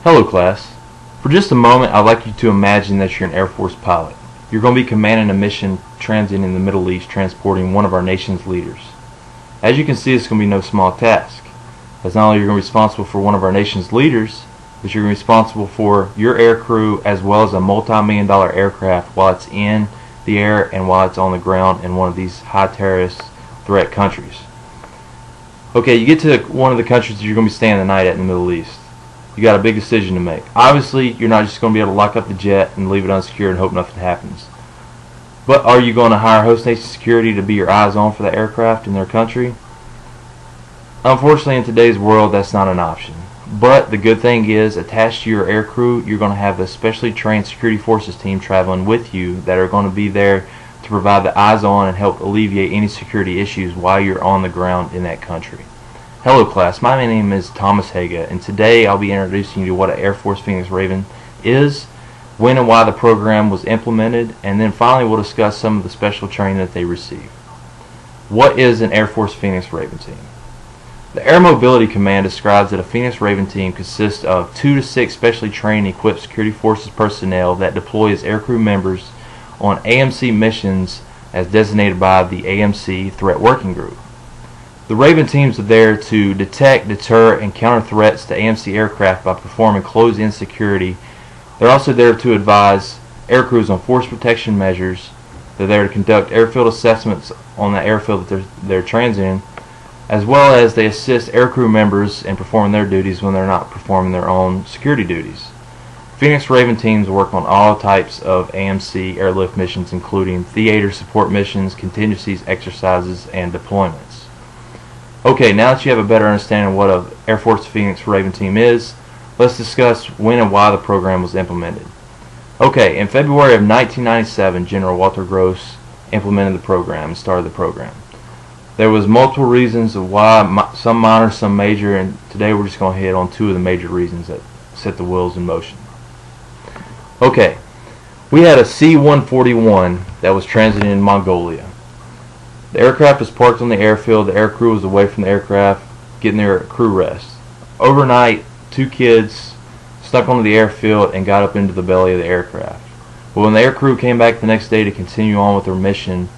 Hello class. For just a moment I'd like you to imagine that you're an Air Force pilot. You're going to be commanding a mission transiting in the Middle East transporting one of our nation's leaders. As you can see, it's going to be no small task, as not only you're going to be responsible for one of our nation's leaders, but you're going to be responsible for your air crew as well as a multi-million-dollar aircraft while it's in the air and while it's on the ground in one of these high terrorist threat countries. Okay, you get to one of the countries that you're going to be staying the night at in the Middle East. You got a big decision to make. Obviously, you're not just going to be able to lock up the jet and leave it unsecured and hope nothing happens. But are you going to hire host nation security to be your eyes on for the aircraft in their country? Unfortunately, in today's world, that's not an option. But the good thing is, attached to your air crew, you're going to have a specially trained security forces team traveling with you that are going to be there to provide the eyes on and help alleviate any security issues while you're on the ground in that country. Hello class, my name is Thomas Haga, and today I'll be introducing you to what an Air Force Phoenix Raven is, when and why the program was implemented, and then finally we'll discuss some of the special training that they receive. What is an Air Force Phoenix Raven team? The Air Mobility Command describes that a Phoenix Raven team consists of 2 to 6 specially trained and equipped security forces personnel that deploy as aircrew members on AMC missions as designated by the AMC Threat Working Group. The Raven teams are there to detect, deter, and counter threats to AMC aircraft by performing closed-in security. They're also there to advise aircrews on force protection measures. They're there to conduct airfield assessments on the airfield that they're transiting, as well as they assist aircrew members in performing their duties when they're not performing their own security duties. Phoenix Raven teams work on all types of AMC airlift missions, including theater support missions, contingencies, exercises, and deployments. Okay, now that you have a better understanding of what an Air Force Phoenix Raven team is, let's discuss when and why the program was implemented. Okay, in February of 1997, General Walter Gross implemented the program and started the program. There was multiple reasons of why, some minor, some major, and today we're just going to hit on 2 of the major reasons that set the wheels in motion. Okay, we had a C-141 that was transiting in Mongolia. The aircraft was parked on the airfield. The aircrew was away from the aircraft, getting their crew rest. Overnight, 2 kids snuck onto the airfield and got up into the belly of the aircraft. But when the aircrew came back the next day to continue on with their mission,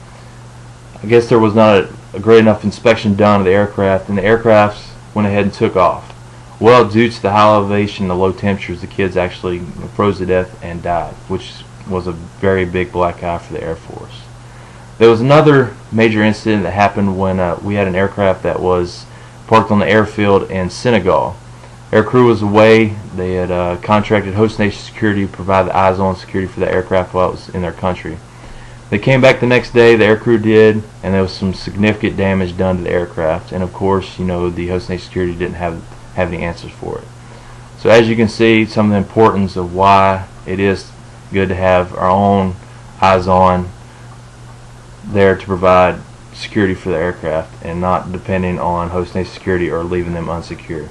I guess there was not a great enough inspection done of the aircraft, and the aircraft went ahead and took off. Well, due to the high elevation and the low temperatures, the kids actually froze to death and died, which was a very big black eye for the Air Force. There was another major incident that happened when we had an aircraft that was parked on the airfield in Senegal. Air crew was away. They had contracted host nation security to provide the eyes-on security for the aircraft while it was in their country. They came back the next day, the air crew did, and there was some significant damage done to the aircraft. And of course, the host nation security didn't have any answers for it. So as you can see, some of the importance of why it is good to have our own eyes-on there to provide security for the aircraft and not depending on host nation security or leaving them unsecured.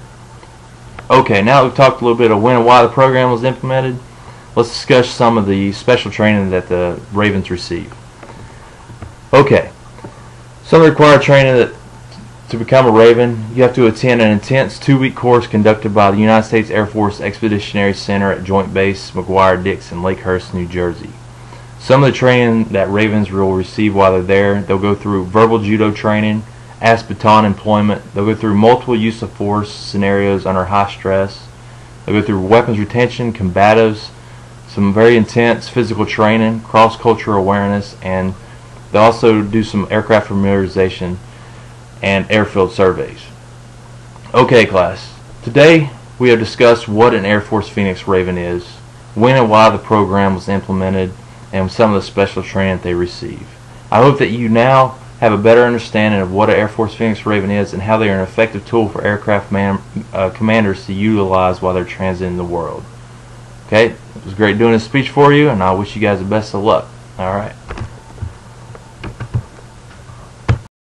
Okay, now that we've talked a little bit of when and why the program was implemented, let's discuss some of the special training that the Ravens receive. Okay, some of the required training to become a Raven, you have to attend an intense 2-week course conducted by the United States Air Force Expeditionary Center at Joint Base McGuire-Dixon, Lakehurst, New Jersey. Some of the training that Ravens will receive while they're there, they'll go through verbal judo training, ASP baton employment, they'll go through multiple use of force scenarios under high stress, they'll go through weapons retention, combatives, some very intense physical training, cross-cultural awareness, and they'll also do some aircraft familiarization and airfield surveys. Okay class, today we have discussed what an Air Force Phoenix Raven is, when and why the program was implemented, and some of the special training that they receive. I hope that you now have a better understanding of what an Air Force Phoenix Raven is and how they are an effective tool for aircraft commanders to utilize while they're transiting the world. Okay, it was great doing this speech for you, and I wish you guys the best of luck. Alright.